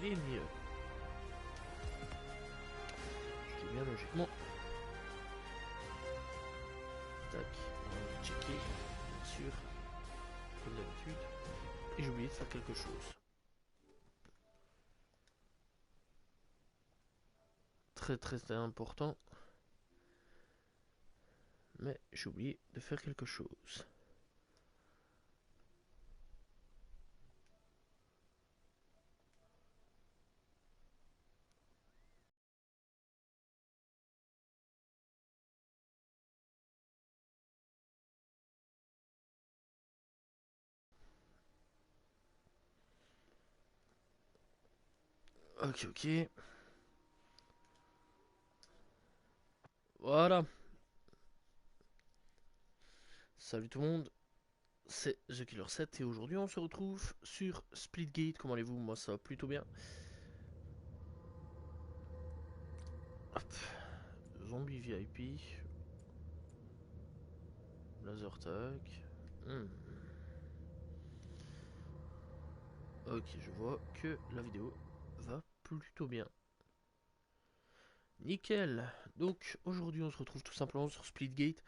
ligne. Je dis bien logiquement. Tac, on va checker, bien sûr, comme d'habitude. Et j'ai oublié de faire quelque chose. Très très important. Mais j'ai oublié de faire quelque chose. Ok, ok. Voilà. Salut tout le monde. C'est The Killer 7 et aujourd'hui on se retrouve sur Splitgate. Comment allez-vous? Moi ça va plutôt bien. Hop. Zombie VIP. Laser tag. Ok, je vois que la vidéo va plutôt bien. Nickel. Donc aujourd'hui on se retrouve tout simplement sur Splitgate.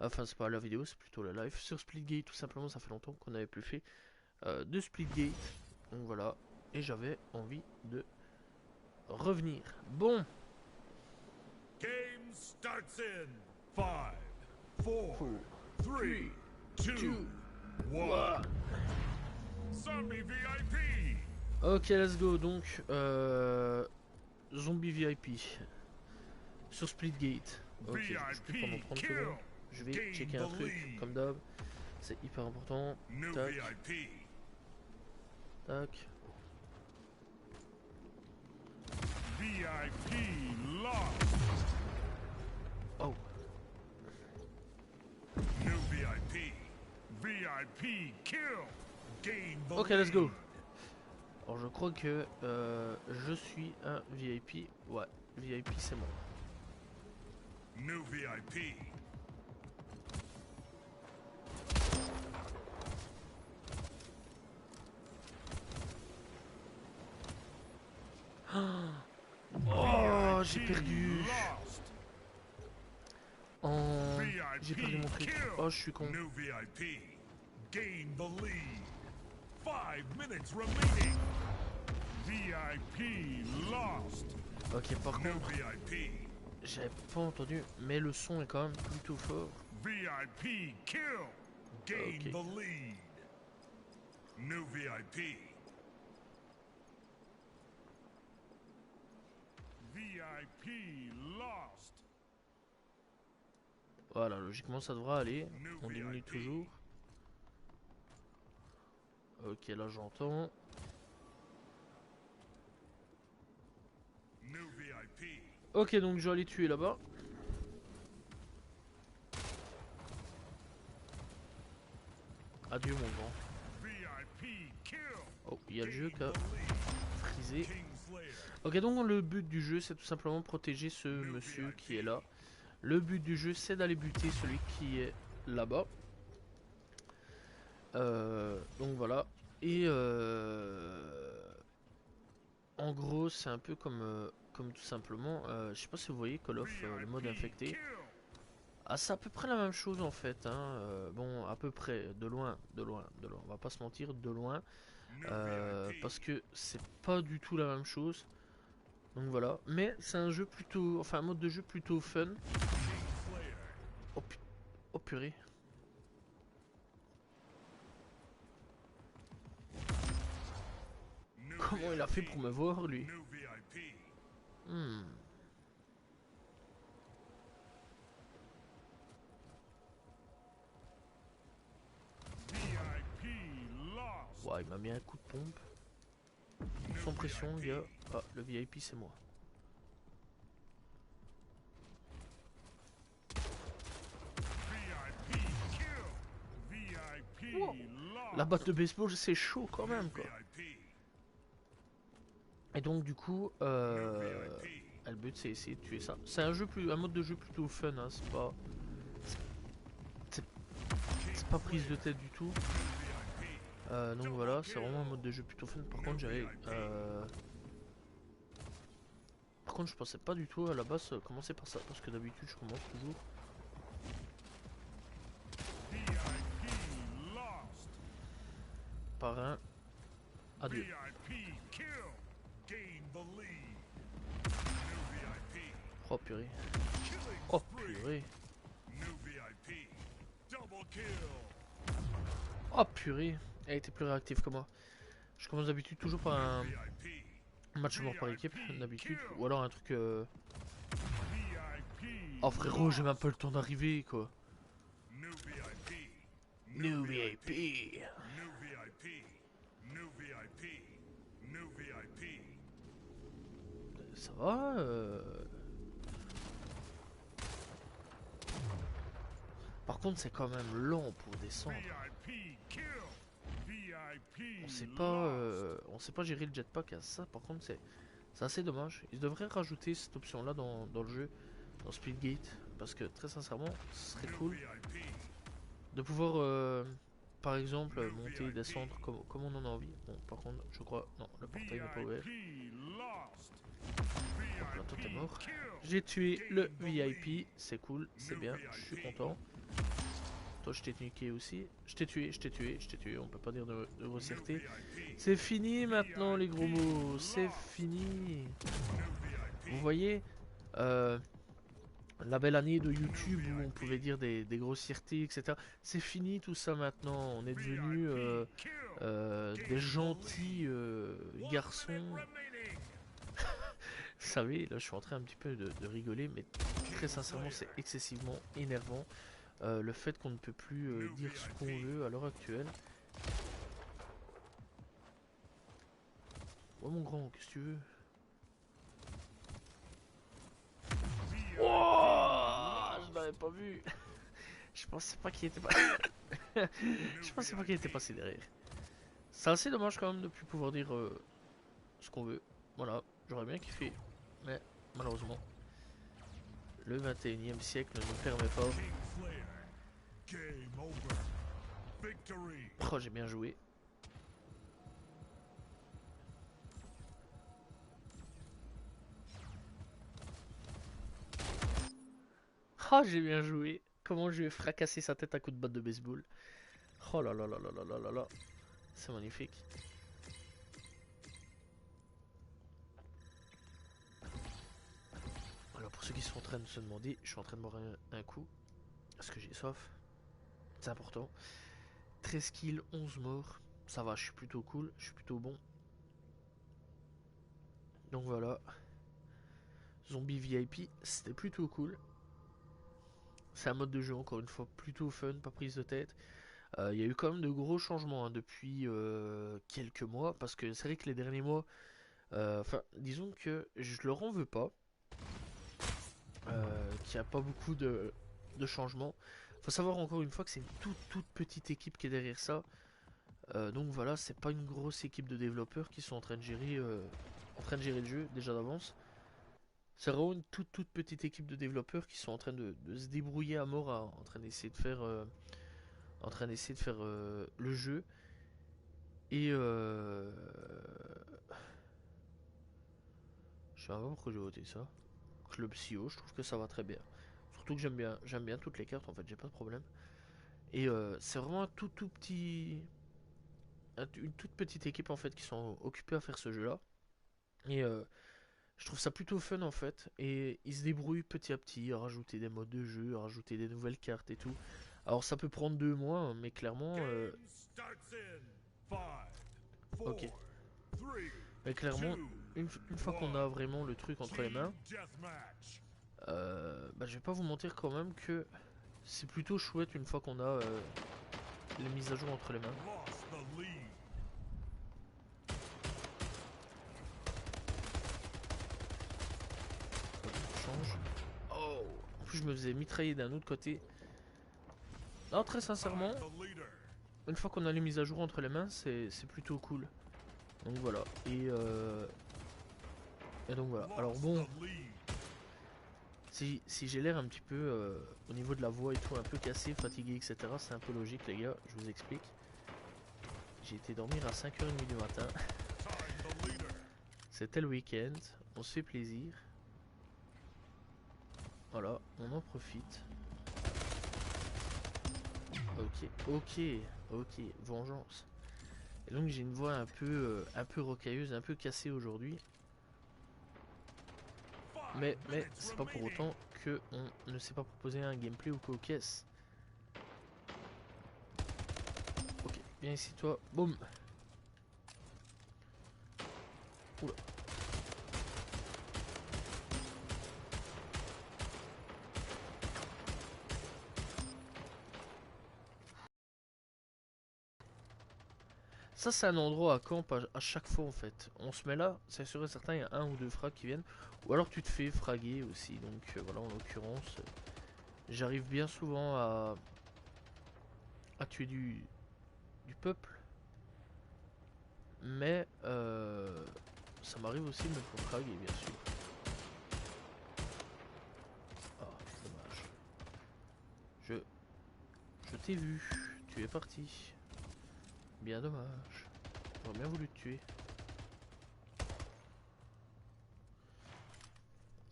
Enfin c'est pas la vidéo, c'est plutôt la live. Sur Splitgate tout simplement, ça fait longtemps qu'on n'avait plus fait de Splitgate. Donc voilà. Et j'avais envie de revenir. Bon. Game starts in 5, 4, 3, 2, 1. Zombie VIP. Ok, let's go. Donc, Zombie VIP sur Splitgate. Ok, je bouge plus pendant 30 secondes. Je vais checker un truc, comme d'hab. C'est hyper important. Tac, tac. VIP lost. Oh. New VIP. VIP kill. Gain the Ok, let's go. lead. Alors, je crois que je suis un VIP. Ouais, VIP c'est moi. New VIP. Oh, j'ai perdu. Lost. Oh, j'ai perdu mon truc. Oh, je suis con. New VIP. Gain the lead. 5 minutes remaining. VIP lost. Ok, par New contre, VIP. j'avais pas entendu, mais le son est quand même plutôt fort. VIP kill. Gain Okay. the lead. New VIP. VIP lost. Voilà, logiquement ça devra aller. New On diminue VIP. toujours. Ok, là j'entends. New VIP. Ok, donc je vais aller tuer là-bas. Adieu mon grand. VIP kill. Oh, il y a le jeu qui a Gain the lead. frisé. Kingslayer. Ok, donc le but du jeu c'est tout simplement protéger ce monsieur qui est là. Le but du jeu c'est d'aller buter celui qui est là-bas. Donc voilà. Et en gros c'est un peu comme tout simplement, je sais pas si vous voyez Call of, le mode VIP infecté. kill. Ah, c'est à peu près la même chose en fait, hein. Bon, à peu près, de loin, on va pas se mentir, de loin, New VIP. parce que c'est pas du tout la même chose. Donc voilà, mais c'est un jeu plutôt, enfin un mode de jeu plutôt fun. Kingslayer. Oh, oh purée. New Comment il a fait pour me voir lui? New VIP. Hmm. VIP lost. Ouais, il m'a mis un coup de pompe. New Sans pression, VIP. gars. Ah, le VIP c'est moi. VIP kill. VIP Wow. lost. La batte de baseball c'est chaud quand New même quoi. VIP. Et donc du coup, New VIP. le but c'est essayer de tuer ça. C'est un mode de jeu plutôt fun, hein. C'est pas prise de tête du tout. Donc voilà, c'est vraiment un mode de jeu plutôt fun. Par contre, j'avais contre je pensais pas du tout à la base commencer par ça, parce que d'habitude je commence toujours VIP lost. par un adieu. VIP kill. Gain the lead. New VIP. Oh purée. Killing Oh spree. purée. New VIP. Double kill. Oh purée. Elle était plus réactive que moi. Je commence d'habitude toujours par un VIP. match mort par équipe, d'habitude. Kill. Ou alors un truc... VIP. Oh frérot, j'ai même pas le temps d'arriver quoi. New VIP. New VIP. New VIP. New VIP. New VIP. Ça va Par contre c'est quand même lent pour descendre. VIP kill. VIP. On sait pas gérer le jetpack à ça, par contre c'est assez dommage. Ils devraient rajouter cette option là dans le jeu, dans Splitgate, parce que très sincèrement ce serait cool de pouvoir par exemple monter et descendre comme on en a envie. Bon par contre je crois, non le portail n'est pas ouvert. Donc là toi t'es mort. J'ai tué le VIP, c'est cool, c'est bien, je suis content. Toi je t'ai niqué aussi, je t'ai tué, on peut pas dire de grossièreté. C'est fini maintenant les gros mots, c'est fini. Vous voyez la belle année de YouTube où on pouvait dire des grossièretés, etc. C'est fini tout ça maintenant, on est devenus des gentils garçons. Vous savez, là je suis en train un petit peu de rigoler, mais très sincèrement c'est excessivement énervant. Le fait qu'on ne peut plus dire ce qu'on veut à l'heure actuelle. Ouais mon grand, qu'est-ce que tu veux? Oh, je l'avais pas vu. Je pensais pas qu'il était pas. Je pensais pas qu'il était passé derrière. C'est assez dommage quand même de plus pouvoir dire ce qu'on veut. Voilà, j'aurais bien kiffé, mais malheureusement, le 21e siècle ne nous permet pas. Oh, j'ai bien joué. Oh, j'ai bien joué. Comment je lui ai fracassé sa tête à coups de batte de baseball. Oh là là là là là là là là. C'est magnifique. Alors pour ceux qui sont en train de se demander, je suis en train de boire un coup. Parce que j'ai soif. C'est important. 13 kills, 11 morts. Ça va, je suis plutôt cool, je suis plutôt bon. Donc voilà. Zombie VIP, c'était plutôt cool. C'est un mode de jeu encore une fois plutôt fun, pas prise de tête. Il y a eu quand même de gros changements hein, depuis quelques mois. Parce que c'est vrai que les derniers mois, enfin disons que je leur en veux pas. Qu'il n'y a pas beaucoup de changements. Faut savoir encore une fois que c'est une toute petite équipe qui est derrière ça. Donc voilà, c'est pas une grosse équipe de développeurs qui sont en train de gérer le jeu déjà d'avance. C'est vraiment une toute petite équipe de développeurs qui sont en train de se débrouiller à mort, en train d'essayer de faire, le jeu. Et je sais pas pourquoi j'ai voté ça. Club CEO, je trouve que ça va très bien. Surtout que j'aime bien toutes les cartes en fait, j'ai pas de problème. Et c'est vraiment un tout petit, une toute petite équipe en fait qui sont occupés à faire ce jeu là. Et je trouve ça plutôt fun en fait. Et ils se débrouillent petit à petit à rajouter des modes de jeu, à rajouter des nouvelles cartes et tout. Alors ça peut prendre 2 mois, hein, mais clairement... ok. Mais clairement, une fois qu'on a vraiment le truc entre les mains, bah, je vais pas vous mentir quand même que c'est plutôt chouette une fois qu'on a les mises à jour entre les mains. Change. Oh, en plus je me faisais mitrailler d'un autre côté. Non, très sincèrement, une fois qu'on a les mises à jour entre les mains, c'est plutôt cool. Donc voilà. Et donc voilà. Alors bon, si j'ai l'air un petit peu au niveau de la voix et tout, un peu cassé, fatigué, etc. C'est un peu logique les gars, je vous explique. J'ai été dormir à 5h30 du matin. C'était le week-end, on se fait plaisir. Voilà, on en profite. Ok, vengeance. Et donc j'ai une voix un peu rocailleuse, un peu cassée aujourd'hui. Mais c'est pas pour autant que on ne sait pas proposer un gameplay ou quoi aux caisses. Ok, viens ici toi, boum. Oula. Ça c'est un endroit à camp à chaque fois en fait. On se met là, c'est sûr et certain, il y a un ou deux frags qui viennent. Ou alors tu te fais fraguer aussi. Donc voilà, en l'occurrence, j'arrive bien souvent à tuer du peuple. Mais ça m'arrive aussi de me faire fraguer bien sûr. Ah, dommage. Je, je t'ai vu, tu es parti. Bien dommage. J'aurais bien voulu te tuer.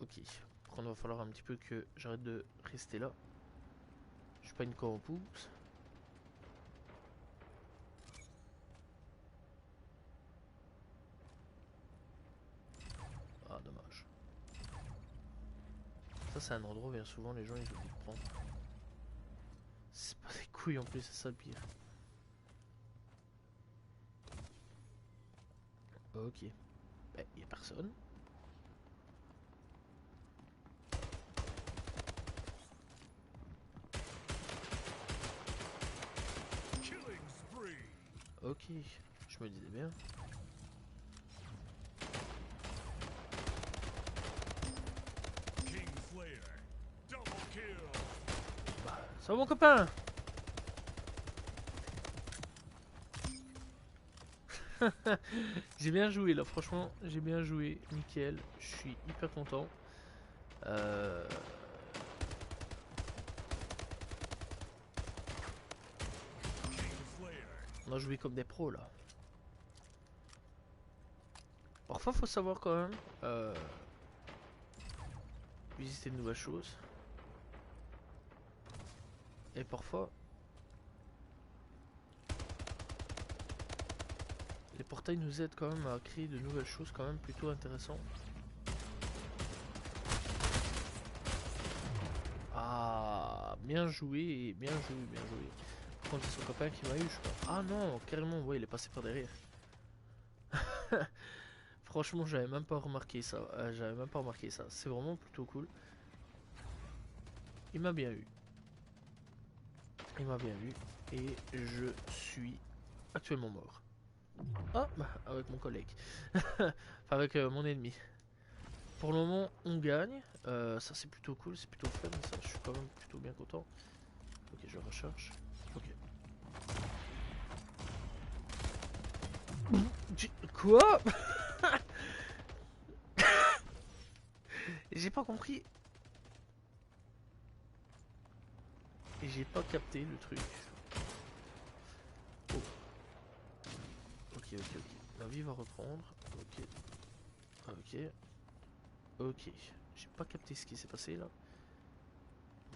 Ok. Par contre, il va falloir un petit peu que j'arrête de rester là. Je suis pas une corpousse. Ah, dommage. Ça, c'est un endroit où bien souvent les gens ils oublient de prendre. C'est pas des couilles en plus, c'est ça le pire. Ok. Bah, y a personne. Killing spree. Ok. Je me disais bien. Kingslayer. Double kill. Bah, ça va mon copain. J'ai bien joué là, franchement, j'ai bien joué, nickel, je suis hyper content. Euh... Kingslayer. On a joué comme des pros là. Parfois, faut savoir quand même visiter de nouvelles choses. Et parfois, les portails nous aident quand même à créer de nouvelles choses quand même plutôt intéressantes. Ah, bien joué, bien joué, bien joué. Par contre, c'est son copain qui m'a eu, je crois. Ah non, carrément, ouais, il est passé par derrière. Franchement, j'avais même pas remarqué ça. J'avais même pas remarqué ça. C'est vraiment plutôt cool. Il m'a bien eu. Il m'a bien eu. Et je suis actuellement mort. Ah, bah, avec mon collègue. Enfin, avec mon ennemi. Pour le moment, on gagne. Ça, c'est plutôt cool. C'est plutôt fun. Ça, je suis quand même plutôt bien content. Ok, je recharge. Ok. Quoi? J'ai pas compris. Et j'ai pas capté le truc. Oh. Ok. La vie va reprendre. Ok. Ok. Ok. J'ai pas capté ce qui s'est passé là.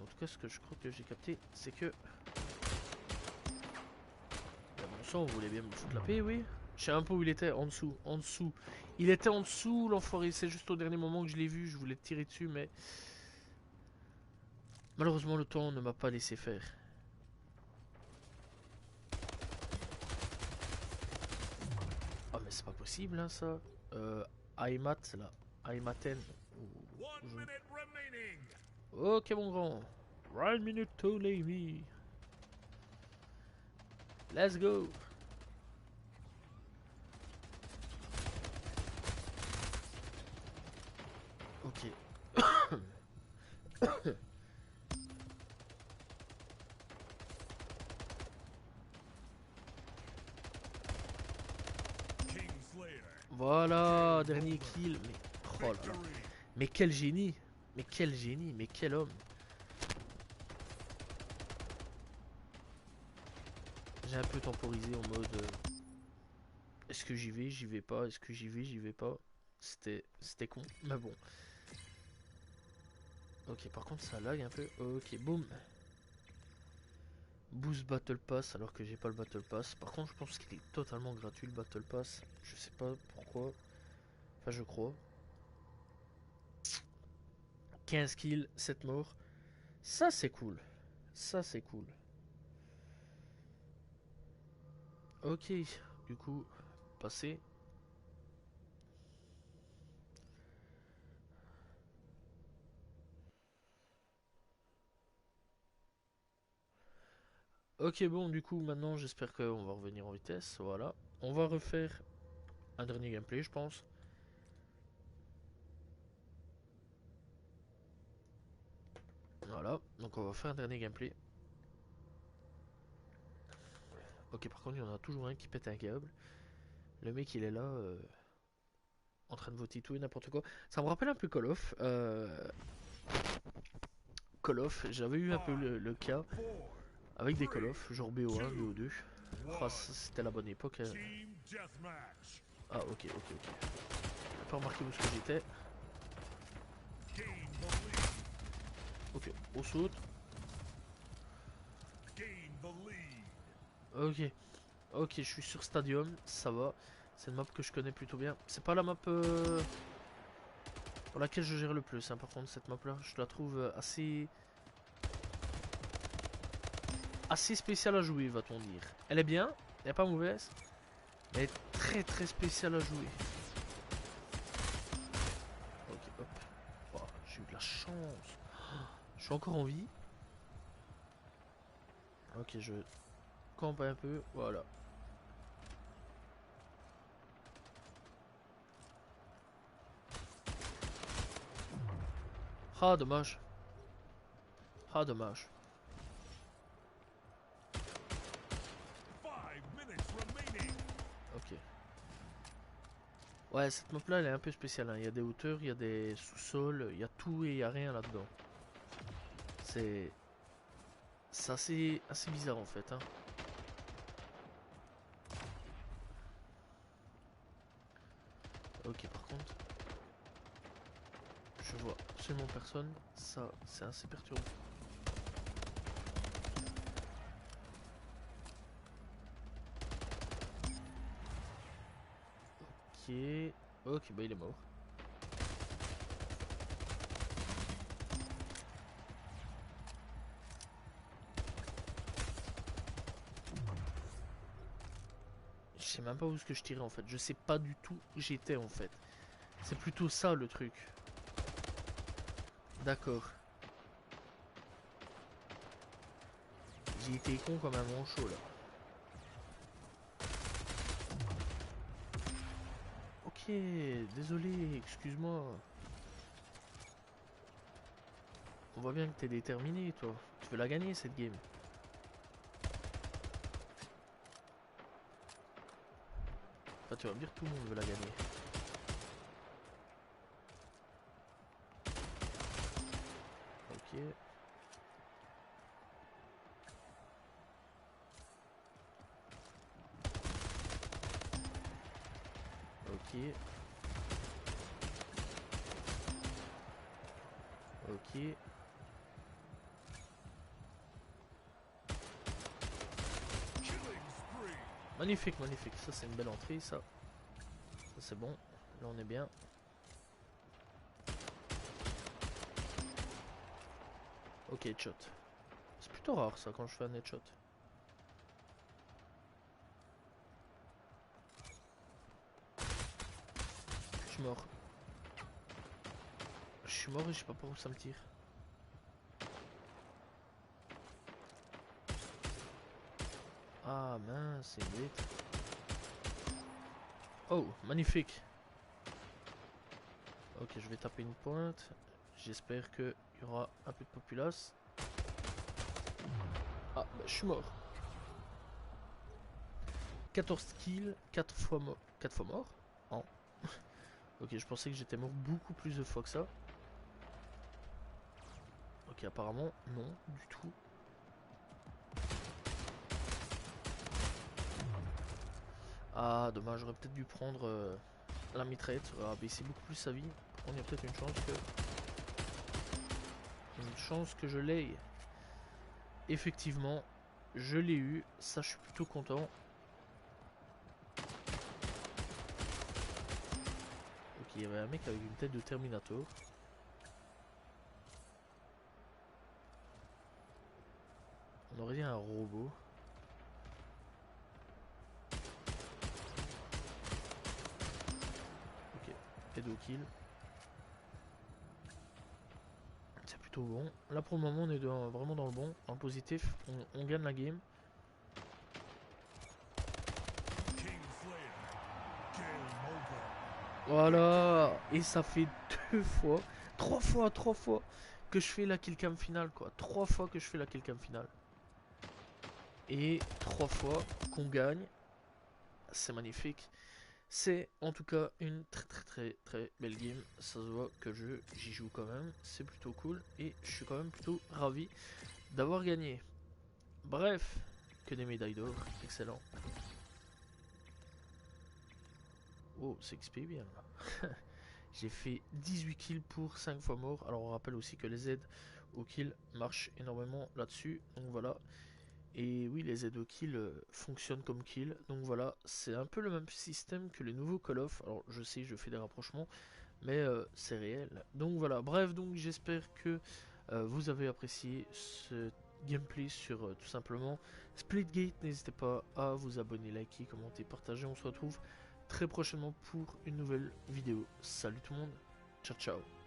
En tout cas, ce que je crois que j'ai capté, c'est que... Ah, bon sang, on voulait bien me foutre la paix, oui. Je sais un peu où il était, en dessous, en dessous. Il était en dessous, l'enfoiré. C'est juste au dernier moment que je l'ai vu, je voulais tirer dessus, mais... Malheureusement, le temps ne m'a pas laissé faire. Ah, mais c'est pas possible, hein, ça. Aymat, là. Aymaten. One minute remaining. Ok, mon grand. 1 minute to leave me. Let's go. Ok. Kingslayer. Voilà, dernier kill. Mais, oh là là. Victory. Mais quel génie. Mais quel génie. Mais quel homme. J'ai un peu temporisé en mode... est-ce que j'y vais, j'y vais pas. Est-ce que j'y vais pas. C'était con. Mais bon. Ok, par contre ça lag un peu. Ok, boum. Boost Battle Pass alors que j'ai pas le Battle Pass. Par contre, je pense qu'il est totalement gratuit le Battle Pass. Je sais pas pourquoi. Enfin, je crois. 15 kills, 7 morts. Ça, c'est cool. Ça, c'est cool. Ok, du coup, passer. Ok, bon, du coup, maintenant, j'espère qu'on va revenir en vitesse. Voilà. On va refaire un dernier gameplay, je pense. Voilà. Donc, on va faire un dernier gameplay. Ok, par contre, il y en a toujours un qui pète un câble. Le mec, il est là, en train de voter tout et n'importe quoi. Ça me rappelle un peu Call of. Call of, j'avais eu un peu 5, le cas 4, avec des 3, Call of, genre 2, BO1, BO2. Oh, 1. c'était la bonne époque. Team Deathmatch. Ah, ok, ok, ok. J'ai pas remarqué où ce que j'étais. Gain the lead. Ok, on saute. Gain the lead. Ok, ok, je suis sur Stadium, ça va. C'est une map que je connais plutôt bien. C'est pas la map pour laquelle je gère le plus, hein. Par contre, cette map là, je la trouve assez spéciale à jouer, va-t-on dire. Elle est bien, elle est pas mauvaise, mais elle est très très spéciale à jouer. Ok, hop. Oh, j'ai eu de la chance. Je suis encore en vie. Ok, je campe un peu, voilà. Ah, dommage. Ah, dommage. 5 minutes remaining. Ok. Ouais, cette map là, elle est un peu spéciale, hein. Il y a des hauteurs, il y a des sous-sols, il y a tout et il y a rien là-dedans. C'est... C'est assez bizarre en fait, hein. Ok, par contre, je vois absolument personne. Ça, c'est assez perturbant. Ok. Ok, bah il est mort. Je sais même pas où est-ce que je tirais en fait. Je sais pas du tout où j'étais en fait. C'est plutôt ça le truc. D'accord. J'ai été con comme un manchot là. Ok, désolé, excuse-moi. On voit bien que t'es déterminé toi. Tu veux la gagner cette game. Enfin, tu vas me dire tout le monde veut la gagner. Ok. Ok. Ok. Killing spree. Magnifique, magnifique. Ça, c'est une belle entrée, ça. Ça, c'est bon. Là, on est bien. Ok, headshot. C'est plutôt rare, ça, quand je fais un headshot. Je suis mort. Je suis mort et je sais pas par où ça me tire. Ah, mince, c'est bête. Oh, magnifique. Ok, je vais taper une pointe. J'espère qu'il y aura un peu de populace. Ah, bah, je suis mort. 14 kills, 4 fois mort. 4 fois mort. Oh. Ok, je pensais que j'étais mort beaucoup plus de fois que ça. Ok, apparemment, non, du tout. Ah, dommage, j'aurais peut-être dû prendre la mitraillette. Ça aurait baissé beaucoup plus sa vie. On y a peut-être une chance que... Une chance que je l'ai. Effectivement, je l'ai eu. Ça, je suis plutôt content. Ok, il y avait un mec avec une tête de Terminator. On aurait dit un robot. Ok, pedo kill. C'est plutôt bon. Là pour le moment on est vraiment dans le bon, dans le positif. On gagne la game. Voilà. Et ça fait 2 fois, 3 fois que je fais la killcam finale quoi. 3 fois que je fais la killcam finale. Et 3 fois qu'on gagne. C'est magnifique. C'est en tout cas une très belle game. Ça se voit que j'y joue quand même. C'est plutôt cool. Et je suis quand même plutôt ravi d'avoir gagné. Bref, que des médailles d'or. Excellent. Oh, c'est XP bien là. J'ai fait 18 kills pour 5 fois mort. Alors on rappelle aussi que les aides au kill marchent énormément là-dessus. Donc voilà. Et oui, les aides au kill fonctionnent comme kill. Donc voilà, c'est un peu le même système que les nouveaux Call of. Alors je sais, je fais des rapprochements, mais c'est réel. Donc voilà, bref, donc j'espère que vous avez apprécié ce gameplay sur tout simplement Splitgate. N'hésitez pas à vous abonner, liker, commenter, partager. On se retrouve très prochainement pour une nouvelle vidéo. Salut tout le monde, ciao ciao.